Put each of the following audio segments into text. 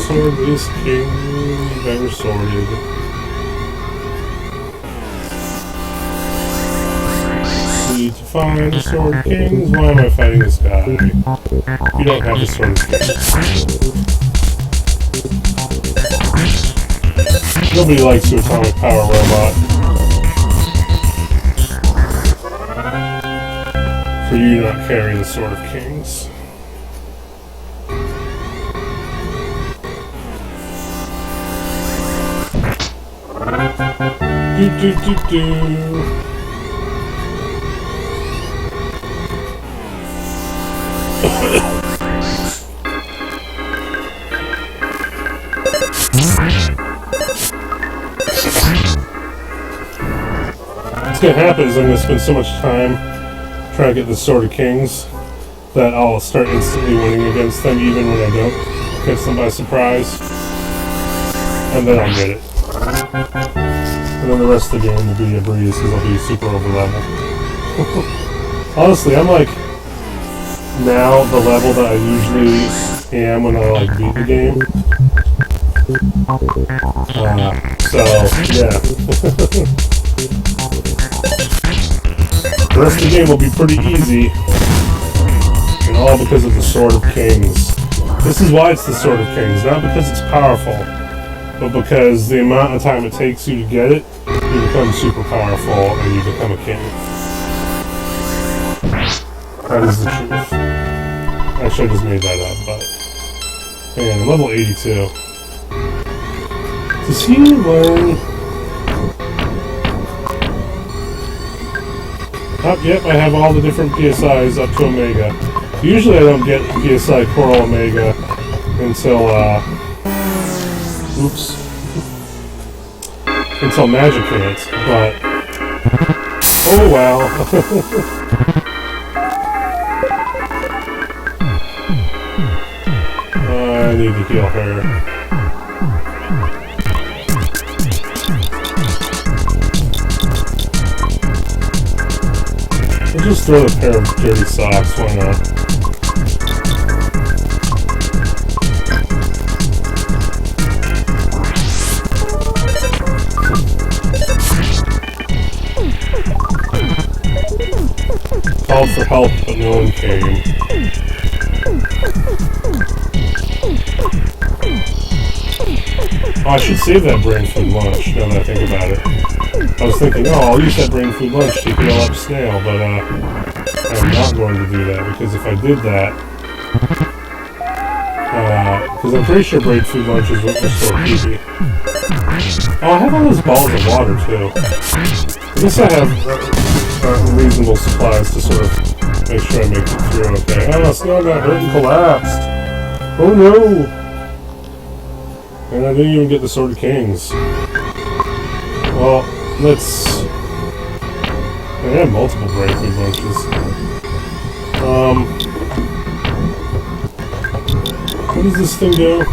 sword is king, ever sworded. Need to find the sword kings. Why am I fighting this guy? You don't have the sword of kings. Nobody likes your atomic power robot. For you not carry the sword of kings. Do do do do. What's gonna happen is I'm gonna spend so much time trying to get the Sword of Kings that I'll start instantly winning against them even when I don't catch them by surprise. And then I'll get it. And then the rest of the game will be a breeze because I'll be super over level. Honestly, I'm like now the level that I usually am when I like beat the game. So yeah. The rest of the game will be pretty easy. And all because of the Sword of Kings. This is why it's the Sword of Kings, not because it's powerful, but because the amount of time it takes you to get it, you become super powerful and you become a king. That is the truth. Actually, I just made that up, but... Man, I'm level 82. Does he learn... Oh, yep, I have all the different PSIs up to Omega. Usually I don't get PSI Coral Omega until, oops. Until Magic hits, but... Oh, wow. I need to heal her. I'll just throw a pair of dirty socks, why not? Called for help, but no one came. Oh, I should save that brain food lunch, now that I think about it. I was thinking, oh, I'll use that brain food lunch to heal up Snail, but I'm not going to do that, because if I did that, because I'm pretty sure brain food lunch is what restore PP. Oh, I have all those balls of water, too. I guess I have reasonable supplies to sort of make sure I make it through okay. Oh, Snail got hurt and collapsed. Oh, no! And I didn't even get the Sword of Kings. Well, let's... I have multiple brain food lunches. What does this thing do?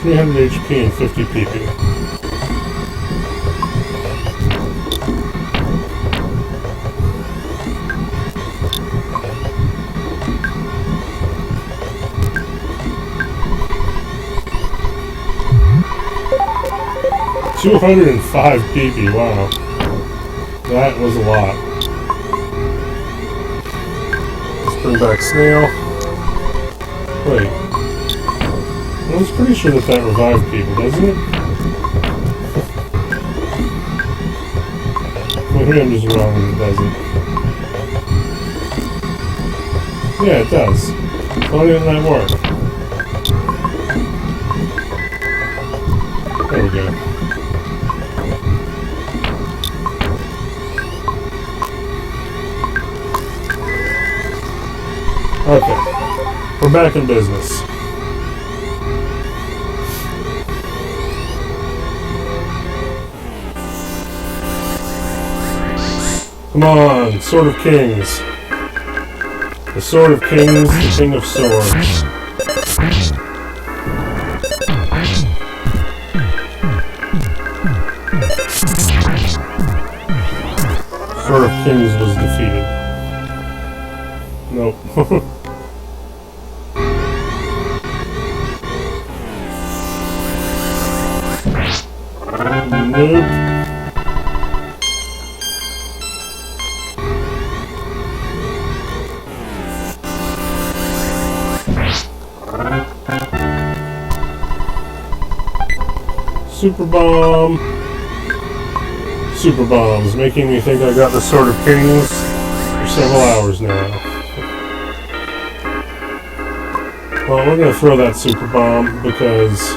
300 HP and 50 PP. $205 PP, wow. That was a lot. Let's bring back Snail. Wait. I was pretty sure that revived people, doesn't it? Well, here I'm just wrong and it doesn't. Yeah, it does. Why didn't that work? There we go. Okay, we're back in business. Come on, Sword of Kings. The Sword of Kings, the King of Swords. Sword of Kings was defeated. Nope. Nope. Super Bomb. Super Bombs, making me think I got the Sword of Kings for several hours now. Well, we're going to throw that Super Bomb because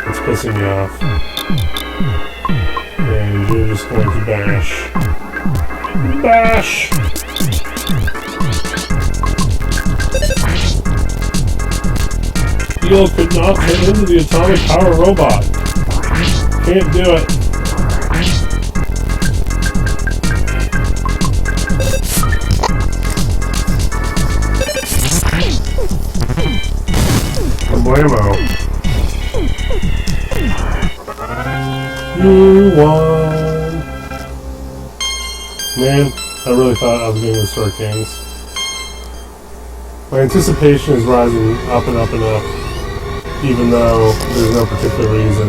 it's pissing me off. And you're just going to bash. Bash! Steel could not turn into the atomic power robot. Can't do it. Blammo. You won. Man, I really thought I was getting the Sword Kings. My anticipation is rising up and up and up, even though there's no particular reason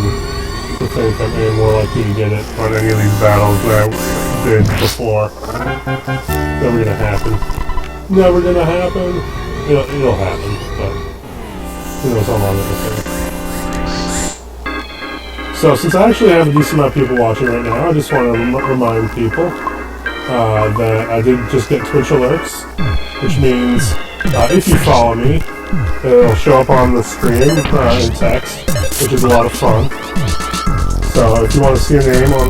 to think I'm any more likely to get it on any of these battles than I did before. Never gonna happen. Never gonna happen. It'll happen, but who knows how long it'll take. So since I actually have a decent amount of people watching right now, I just want to remind people that I did just get Twitch alerts, which means if you follow me, it'll show up on the screen in text, which is a lot of fun. So if you want to see your name on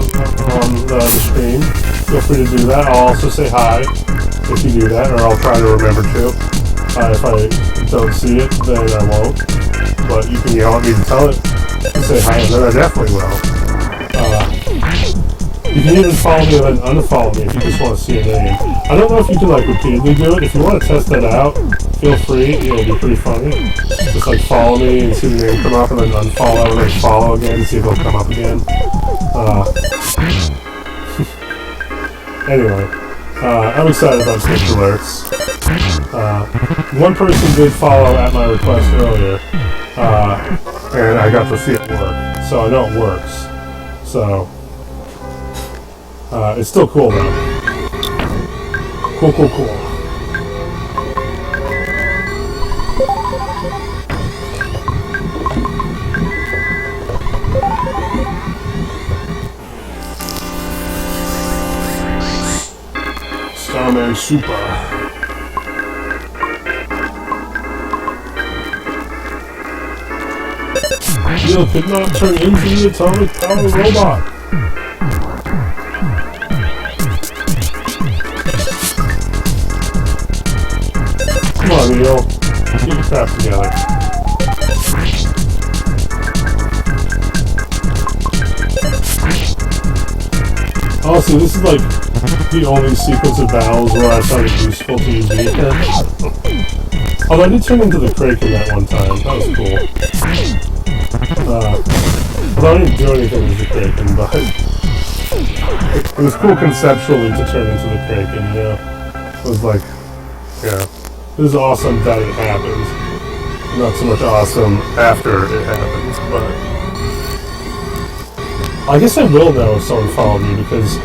the screen, feel free to do that. I'll also say hi if you do that, or I'll try to remember to. If I don't see it, then I won't. But you can yell at me to tell it to say hi, and then I definitely will. You can even follow me and then unfollow me if you just want to see a name. I don't know if you can repeatedly do it. If you want to test that out, feel free. It'll be pretty funny. Just follow me and see the name come up, and then unfollow, and then follow again and see if it'll come up again. Anyway, I'm excited about Twitch alerts. One person did follow at my request earlier, and I got to see it work, so I know it works. So, it's still cool though. Cool. Starman Super. Steel could not turn into the atomic power robot. Come on, Neil. Get your crap together. Honestly, this is the only sequence of battles where I find it useful to use Mika. Although I did turn into the Kraken that one time. That was cool. Although I didn't do anything with the Kraken, but it was cool conceptually to turn into the Kraken, you know? It was it was awesome that it happened. Not so much awesome after it happened, but I guess I will know if someone followed me because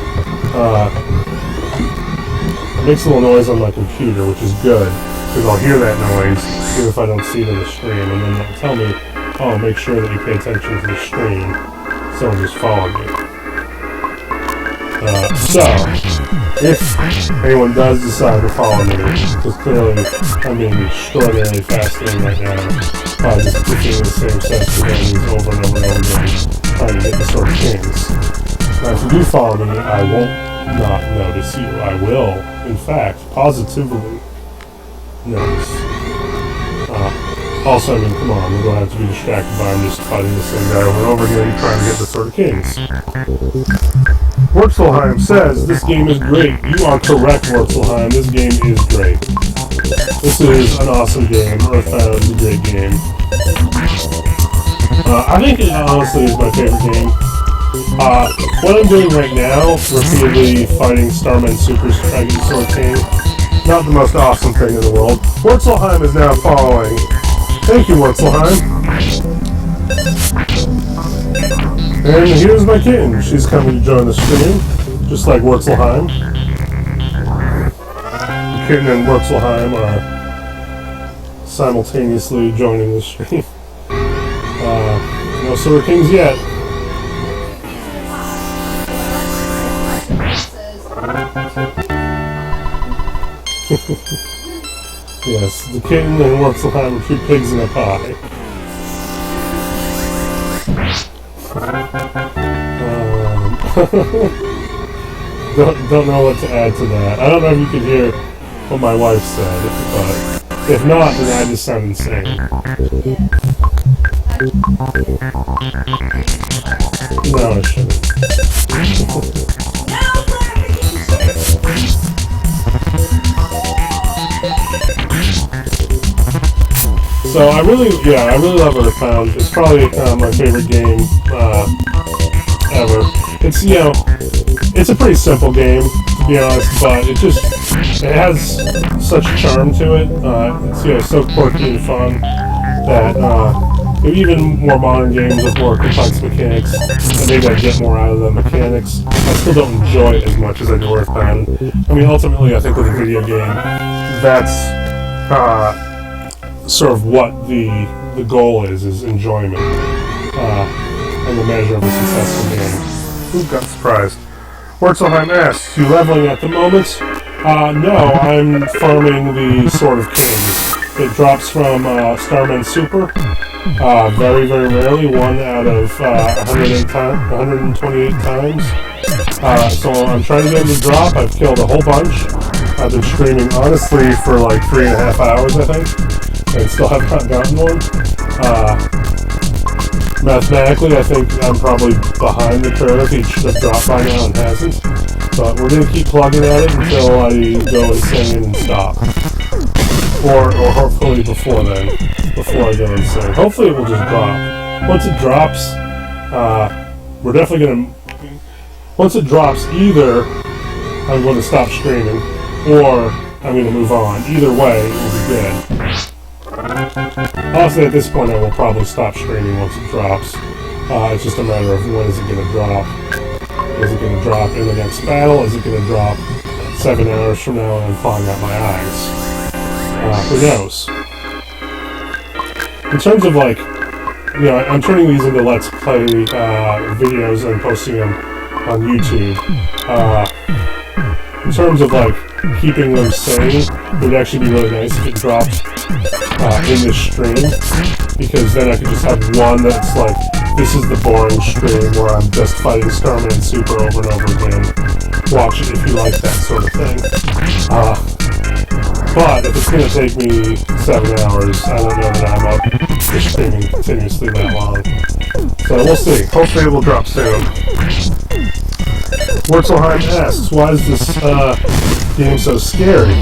it makes a little noise on my computer, which is good, because I'll hear that noise even if I don't see it on the screen, and then they'll tell me, oh, make sure that you pay attention to the screen. Someone just followed me. So, if anyone does decide to follow me, because clearly I'm being extraordinarily fascinating right now by just repeating the same sets of enemies over and over and over again, trying to get the Sword of Kings. Now, if you do follow me, I won't not notice you. I will, in fact, positively notice. Also, I mean, come on, we don't have to be distracted by him just fighting the same guy over and over again trying to get the Sword of Kings. Wurzelheim says, this game is great. You are correct, Wurzelheim. This game is great. This is an awesome game. Earthbound is a great game. I think it honestly is my favorite game. What I'm doing right now, repeatedly fighting Starman Super to try to get the Sword King, not the most awesome thing in the world. Wurzelheim is now following. Thank you, Wurzelheim. And here's my kitten. She's coming to join the stream, just like Wurzelheim. The kitten and Wurzelheim are simultaneously joining the stream. No Silver Kings yet. Yes, the kitten and Wurzelheim are two pigs in a pie. Don't know what to add to that. I don't know if you could hear what my wife said, but if not, then I just sound insane. No, I shouldn't. So I really love Earthbound. It's probably my favorite game ever. It's a pretty simple game, to be honest, but it has such charm to it. It's so quirky and fun that even more modern games with more complex mechanics, and maybe I get more out of the mechanics, I still don't enjoy it as much as I do Earthbound. I mean, ultimately, I think with a video game, that's sort of what the goal is enjoyment, and the measure of a successful game. Ooh, got surprised. Wurzelheim asks, you leveling at the moment? No, I'm farming the Sword of Kings. It drops from Starman Super, very, very rarely, 1 out of 128 times. So I'm trying to get them to drop. I've killed a whole bunch. I've been streaming, honestly, for like 3.5 hours, I think, and still have not gotten one. Mathematically, I think I'm probably behind the curve. He should have dropped by now and hasn't. But we're going to keep plugging at it until I go insane and stop. Or hopefully before then, before I go insane. Hopefully it will just drop. Once it drops, we're definitely going to... Once it drops, either I'm going to stop streaming, or I'm going to move on. Either way, it will be good. Honestly, at this point, I will probably stop streaming once it drops. It's just a matter of when is it going to drop. Is it going to drop in the next battle? Is it going to drop 7 hours from now and I'm clawing out my eyes? Who knows? In terms of I'm turning these into Let's Play videos and posting them on YouTube. In terms of keeping them sane, it would actually be really nice if it dropped in this stream, because then I could just have one that's this is the boring stream where I'm just fighting Starman Super over and over again. Watch it if you like that sort of thing. But if it's going to take me 7 hours, I don't know that I'm up for streaming continuously that long. So we'll see. Hopefully it will drop soon. Wurzelheim asks, why is this game so scary?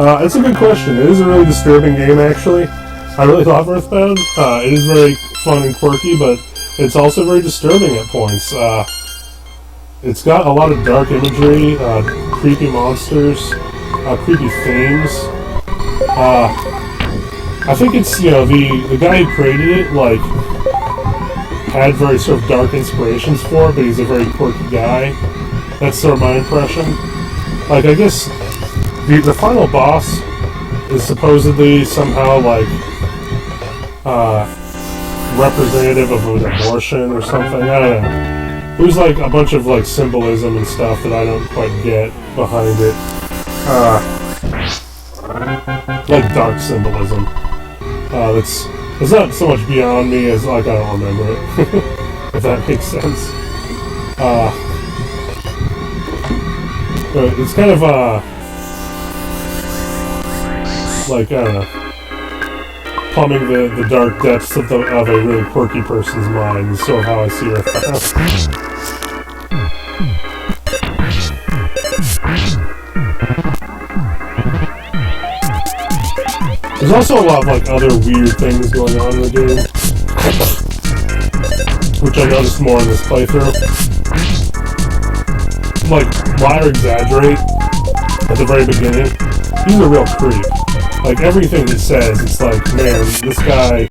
It's a good question. It is a really disturbing game, actually. I really love Earthbound. It is very fun and quirky, but it's also very disturbing at points. It's got a lot of dark imagery, creepy monsters, creepy themes. I think it's, the guy who created it, had very sort of dark inspirations for it, but he's a very quirky guy. That's sort of my impression. I guess the final boss is supposedly somehow representative of an abortion or something. I don't know. There's a bunch of symbolism and stuff that I don't quite get behind it. Dark symbolism. It's not so much beyond me as I don't remember it. If that makes sense. It's kind of I don't know, plumbing the dark depths of a really quirky person's mind is sort of how I see Earthbound. There's also a lot of other weird things going on in the game, which I noticed more in this playthrough. Liar Exaggerate at the very beginning, he's a real creep. Everything he says, it's man, this guy